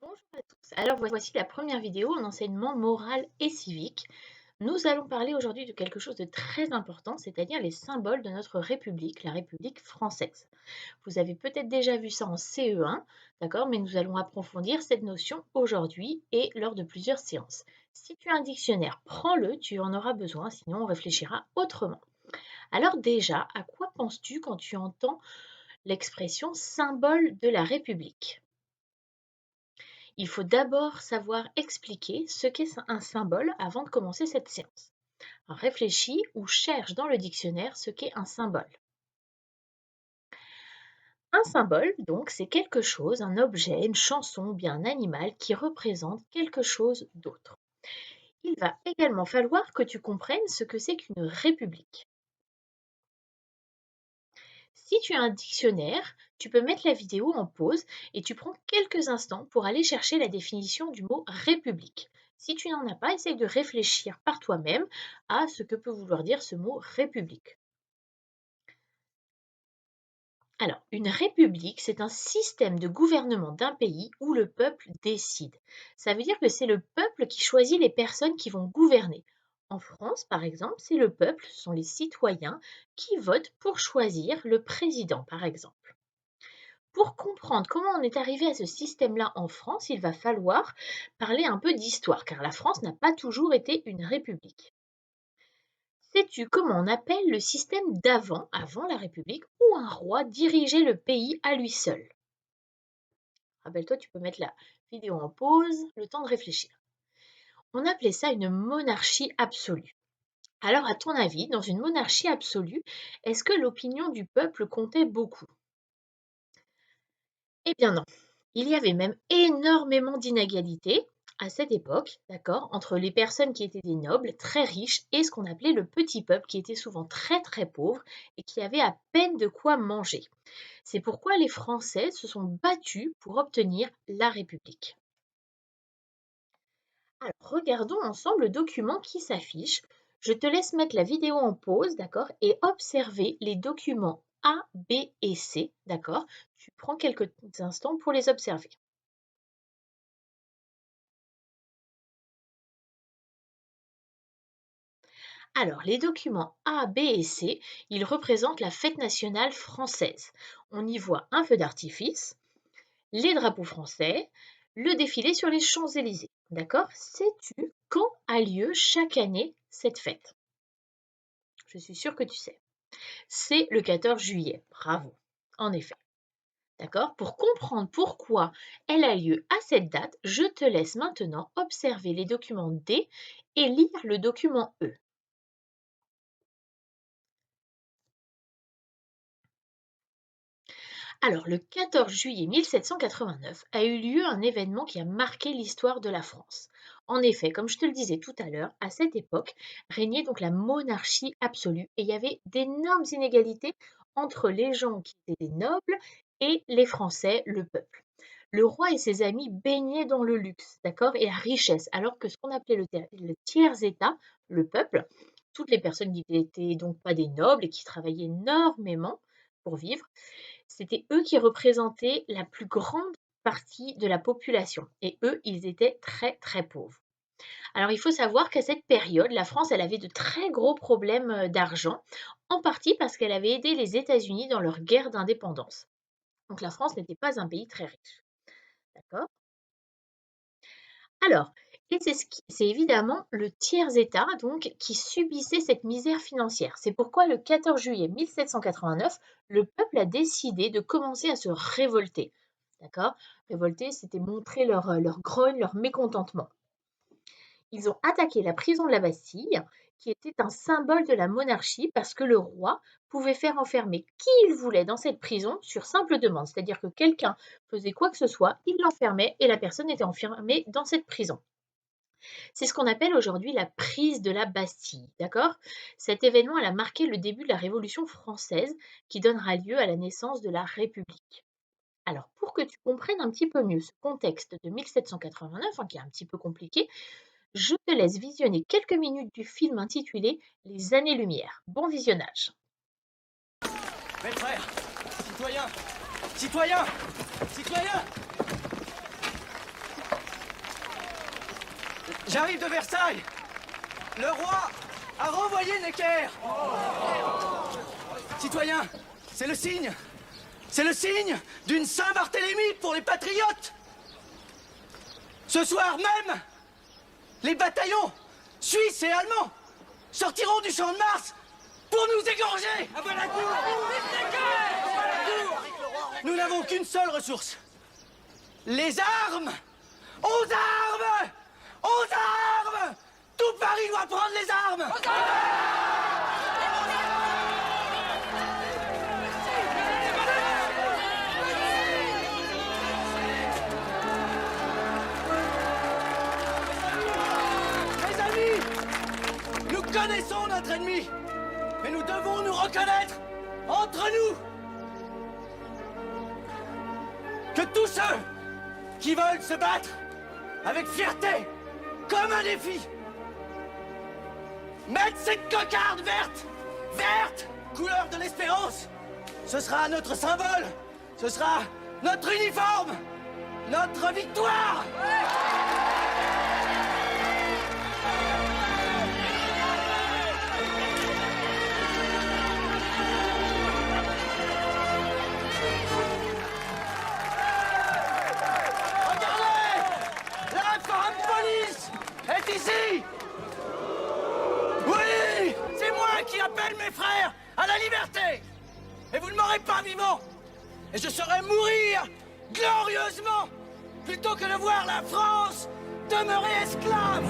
Bonjour à tous. Alors voici la première vidéo en enseignement moral et civique. Nous allons parler aujourd'hui de quelque chose de très important, c'est-à-dire les symboles de notre République, la République française. Vous avez peut-être déjà vu ça en CE1, d'accord, mais nous allons approfondir cette notion aujourd'hui et lors de plusieurs séances. Si tu as un dictionnaire, prends-le, tu en auras besoin, sinon on réfléchira autrement. Alors déjà, à quoi penses-tu quand tu entends l'expression symbole de la République? Il faut d'abord savoir expliquer ce qu'est un symbole avant de commencer cette séance. Alors réfléchis ou cherche dans le dictionnaire ce qu'est un symbole. Un symbole, donc, c'est quelque chose, un objet, une chanson ou bien un animal qui représente quelque chose d'autre. Il va également falloir que tu comprennes ce que c'est qu'une république. Si tu as un dictionnaire, tu peux mettre la vidéo en pause et tu prends quelques instants pour aller chercher la définition du mot république. Si tu n'en as pas, essaye de réfléchir par toi-même à ce que peut vouloir dire ce mot république. Alors, une république, c'est un système de gouvernement d'un pays où le peuple décide. Ça veut dire que c'est le peuple qui choisit les personnes qui vont gouverner. En France, par exemple, c'est le peuple, ce sont les citoyens qui votent pour choisir le président, par exemple. Pour comprendre comment on est arrivé à ce système-là en France, il va falloir parler un peu d'histoire, car la France n'a pas toujours été une république. Sais-tu comment on appelle le système d'avant, avant la République, où un roi dirigeait le pays à lui seul? Rappelle-toi, tu peux mettre la vidéo en pause, le temps de réfléchir. On appelait ça une monarchie absolue. Alors, à ton avis, dans une monarchie absolue, est-ce que l'opinion du peuple comptait beaucoup? Eh bien non. Il y avait même énormément d'inégalités à cette époque, d'accord, entre les personnes qui étaient des nobles très riches et ce qu'on appelait le petit peuple qui était souvent très très pauvre et qui avait à peine de quoi manger. C'est pourquoi les Français se sont battus pour obtenir la République. Alors regardons ensemble le document qui s'affiche. Je te laisse mettre la vidéo en pause, d'accord, et observer les documents A, B et C, d'accord. Tu prends quelques instants pour les observer. Alors, les documents A, B et C, ils représentent la fête nationale française. On y voit un feu d'artifice, les drapeaux français, le défilé sur les Champs-Élysées. D'accord? Sais-tu quand a lieu chaque année cette fête? Je suis sûre que tu sais. C'est le 14 juillet. Bravo. En effet. D'accord? Pour comprendre pourquoi elle a lieu à cette date, je te laisse maintenant observer les documents D et lire le document E. Alors, le 14 juillet 1789 a eu lieu un événement qui a marqué l'histoire de la France. En effet, comme je te le disais tout à l'heure, à cette époque régnait donc la monarchie absolue et il y avait d'énormes inégalités entre les gens qui étaient des nobles et les Français, le peuple. Le roi et ses amis baignaient dans le luxe, d'accord, et la richesse, alors que ce qu'on appelait le tiers-état, le peuple, toutes les personnes qui n'étaient donc pas des nobles et qui travaillaient énormément pour vivre, c'était eux qui représentaient la plus grande partie de la population et eux, ils étaient très, très pauvres. Alors il faut savoir qu'à cette période, la France, elle avait de très gros problèmes, d'argent, en partie parce qu'elle avait aidé les États-Unis dans leur guerre d'indépendance. Donc la France n'était pas un pays très riche, d'accord? Alors, et c'est évidemment le tiers-état donc qui subissait cette misère financière. C'est pourquoi le 14 juillet 1789, le peuple a décidé de commencer à se révolter. D'accord? Révolter, c'était montrer leur grogne, leur mécontentement. Ils ont attaqué la prison de la Bastille, qui était un symbole de la monarchie, parce que le roi pouvait faire enfermer qui il voulait dans cette prison sur simple demande. C'est-à-dire que quelqu'un faisait quoi que ce soit, il l'enfermait et la personne était enfermée dans cette prison. C'est ce qu'on appelle aujourd'hui la prise de la Bastille, d'accord? Cet événement, elle a marqué le début de la Révolution française qui donnera lieu à la naissance de la République. Alors, pour que tu comprennes un petit peu mieux ce contexte de 1789, qui est un petit peu compliqué, je te laisse visionner quelques minutes du film intitulé Les années-lumière. Bon visionnage. Mes frères, citoyens, citoyens, citoyens, J'arrive de Versailles. Le roi a renvoyé Necker. Citoyens, c'est le signe. C'est le signe d'une Saint-Barthélemy pour les patriotes. Ce soir même, les bataillons suisses et allemands sortiront du champ de Mars pour nous égorger. Nous n'avons qu'une seule ressource. Les armes. Aux armes. Aux armes. Tout Paris doit prendre les armes. Mes amis, nous connaissons notre ennemi, mais nous devons nous reconnaître entre nous. Que tous ceux qui veulent se battre avec fierté, comme un défi, mettent cette cocarde verte, verte, couleur de l'espérance. Ce sera notre symbole, ce sera notre uniforme, notre victoire. Est ici! Oui! C'est moi qui appelle mes frères à la liberté! Et vous ne m'aurez pas vivant! Et je saurai mourir glorieusement plutôt que de voir la France demeurer esclave!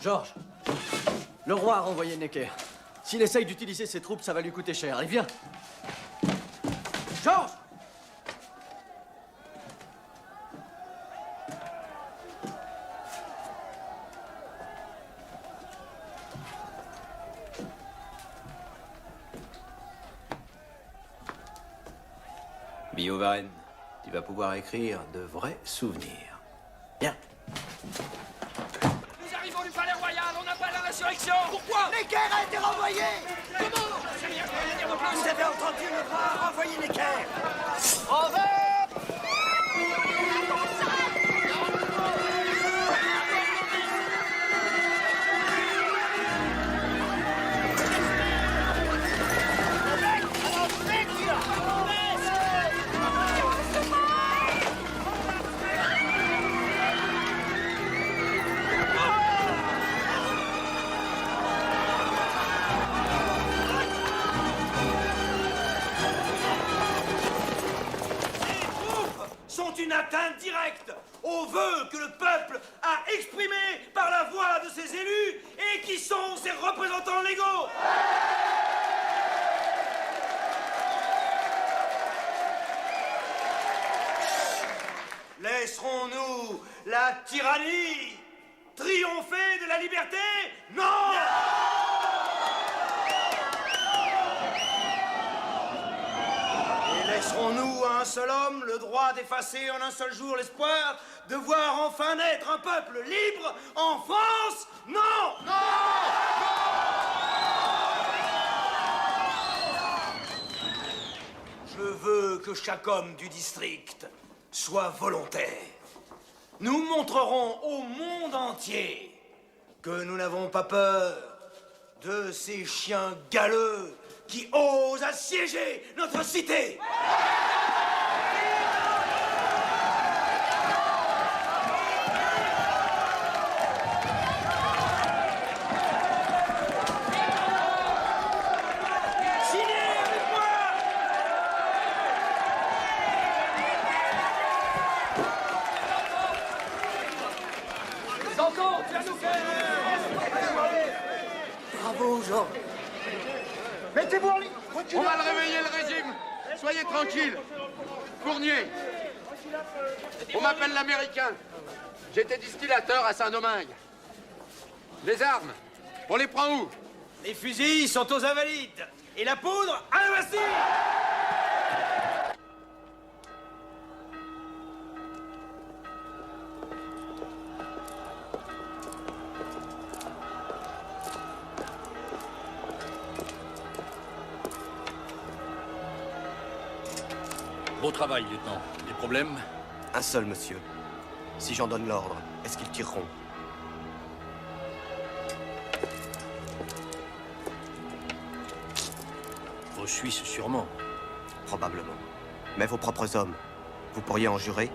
Georges, le roi a renvoyé Necker. S'il essaye d'utiliser ses troupes, ça va lui coûter cher. Allez, viens. Georges! Billaud-Varenne, tu vas pouvoir écrire de vrais souvenirs. Bien. Nous arrivons du palais royal, on appelle à l'insurrection. Pourquoi? Necker a été renvoyé! Comment? C'est rien, je peux rien dire de plus. Vous avez entendu le roi renvoyer Necker! Sont une atteinte directe aux vœux que le peuple a exprimés par la voix de ses élus et qui sont ses représentants légaux. Laisserons-nous la tyrannie triompher de la liberté? Non! Laisserons-nous à un seul homme le droit d'effacer en un seul jour l'espoir de voir enfin naître un peuple libre en France? Non! Je veux que chaque homme du district soit volontaire. Nous montrerons au monde entier que nous n'avons pas peur de ces chiens galeux qui osent assiéger notre cité. Signez avec moi! Mettez-vous en ligne. On va le réveiller, le régime. Soyez tranquille. Fournier. On m'appelle l'Américain. J'étais distillateur à Saint-Domingue. Les armes, on les prend où? Les fusils sont aux Invalides. Et la poudre à la Bastille. Beau travail, lieutenant. Des problèmes? Un seul, monsieur. Si j'en donne l'ordre, est-ce qu'ils tireront? Vos Suisses, sûrement. Probablement. Mais vos propres hommes, vous pourriez en jurer?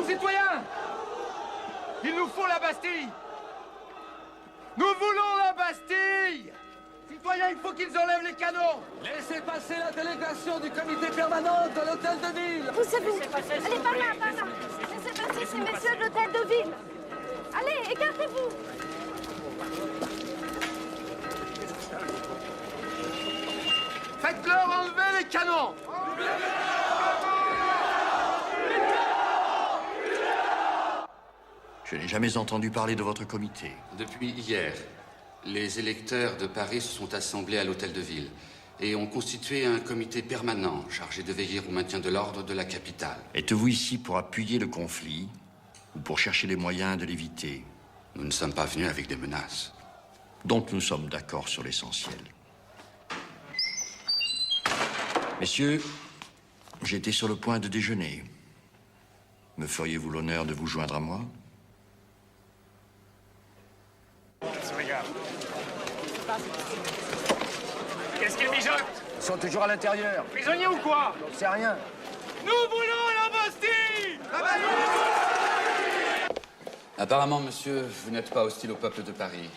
Citoyens, il nous faut la Bastille. Nous voulons la Bastille. Citoyens, il faut qu'ils enlèvent les canons. Laissez passer la délégation du comité permanent de l'hôtel de ville. Poussez-vous. Allez, par là, par là. Laissez passer ces messieurs de l'hôtel de ville. Allez, écartez-vous. Faites-leur enlever les canons. Je n'ai jamais entendu parler de votre comité. Depuis hier, les électeurs de Paris se sont assemblés à l'hôtel de ville et ont constitué un comité permanent chargé de veiller au maintien de l'ordre de la capitale. Êtes-vous ici pour appuyer le conflit ou pour chercher les moyens de l'éviter? Nous ne sommes pas venus avec des menaces. Donc nous sommes d'accord sur l'essentiel. Messieurs, j'étais sur le point de déjeuner. Me feriez-vous l'honneur de vous joindre à moi? Qu'est-ce qu'ils mijotent? Ils sont toujours à l'intérieur. Prisonniers ou quoi? On sait rien. Nous voulons la Bastille. Apparemment, monsieur, vous n'êtes pas hostile au peuple de Paris.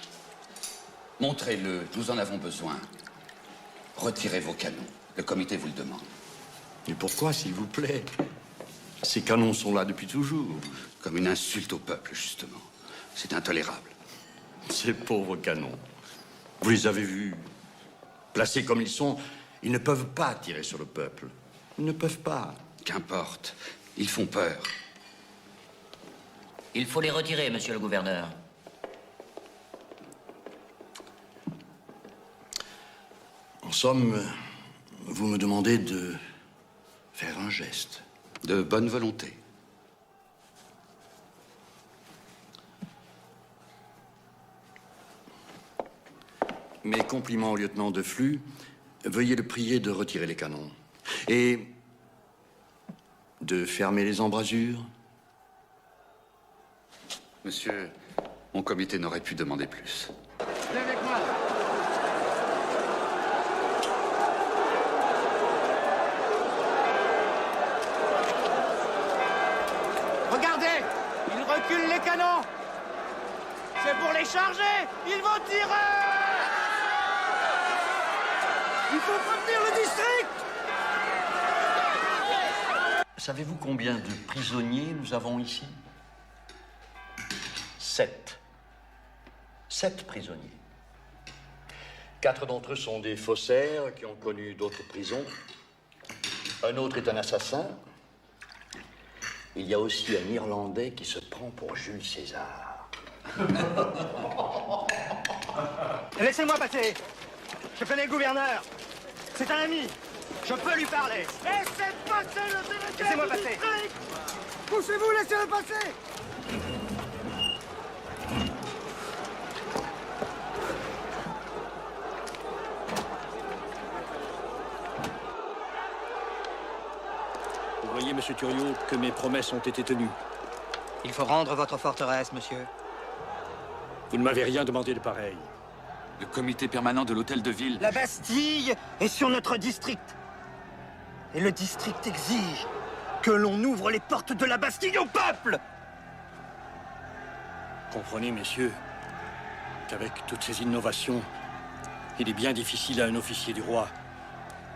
Montrez-le, nous en avons besoin. Retirez vos canons. Le comité vous le demande. Et pourquoi, s'il vous plaît? Ces canons sont là depuis toujours. Comme une insulte au peuple, justement. C'est intolérable. Ces pauvres canons. Vous les avez vus. Placés comme ils sont, ils ne peuvent pas tirer sur le peuple. Ils ne peuvent pas. Qu'importe. Ils font peur. Il faut les retirer, monsieur le gouverneur. En somme, vous me demandez de faire un geste. De bonne volonté. Mes compliments au lieutenant de Flux. Veuillez le prier de retirer les canons. Et de fermer les embrasures. Monsieur, mon comité n'aurait pu demander plus. Venez avec moi. Regardez, ils reculent les canons. C'est pour les charger. Ils vont tirer. Il faut prévenir le district. Savez-vous combien de prisonniers nous avons ici? 7. 7 prisonniers. 4 d'entre eux sont des faussaires qui ont connu d'autres prisons. Un autre est un assassin. Il y a aussi un Irlandais qui se prend pour Jules César. Laissez-moi passer. Je connais le gouverneur. C'est un ami. Je peux lui parler. Laissez passer le délégué. Laissez-moi passer. Poussez-vous, laissez-le passer. Vous voyez, monsieur Thuriot, que mes promesses ont été tenues. Il faut rendre votre forteresse, monsieur. Vous ne m'avez rien demandé de pareil. Le comité permanent de l'hôtel de ville... La Bastille est sur notre district. Et le district exige que l'on ouvre les portes de la Bastille au peuple. Comprenez, messieurs, qu'avec toutes ces innovations, il est bien difficile à un officier du roi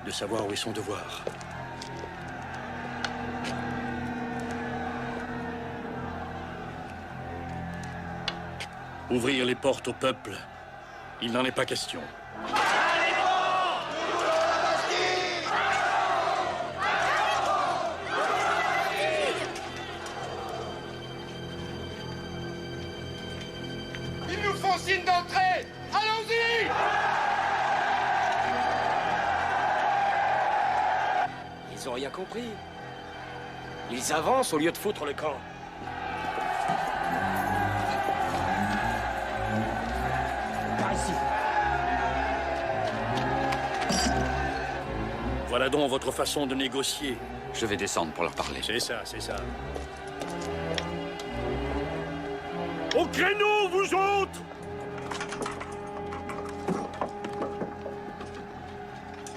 de savoir où est son devoir. Ouvrir les portes au peuple, il n'en est pas question. Ils nous font signe d'entrée. Allons-y! Ils ont rien compris. Ils avancent au lieu de foutre le camp. Par ici. Voilà donc votre façon de négocier. Je vais descendre pour leur parler. C'est ça, c'est ça. Au créneau, vous autres!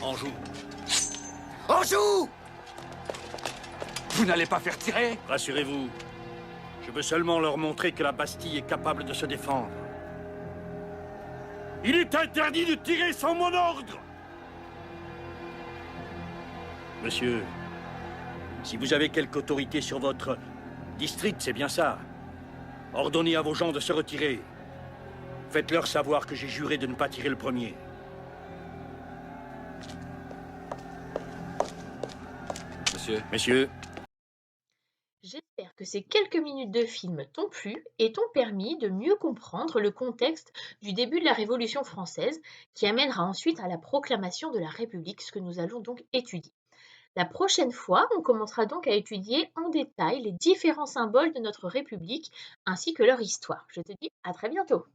Anjou. Anjou! Vous n'allez pas faire tirer? Rassurez-vous, je veux seulement leur montrer que la Bastille est capable de se défendre. Il est interdit de tirer sans mon ordre! Monsieur, si vous avez quelque autorité sur votre district, c'est bien ça. Ordonnez à vos gens de se retirer. Faites-leur savoir que j'ai juré de ne pas tirer le premier. Messieurs. J'espère que ces quelques minutes de film t'ont plu et t'ont permis de mieux comprendre le contexte du début de la Révolution française qui amènera ensuite à la proclamation de la République, ce que nous allons donc étudier. La prochaine fois, on commencera donc à étudier en détail les différents symboles de notre République ainsi que leur histoire. Je te dis à très bientôt.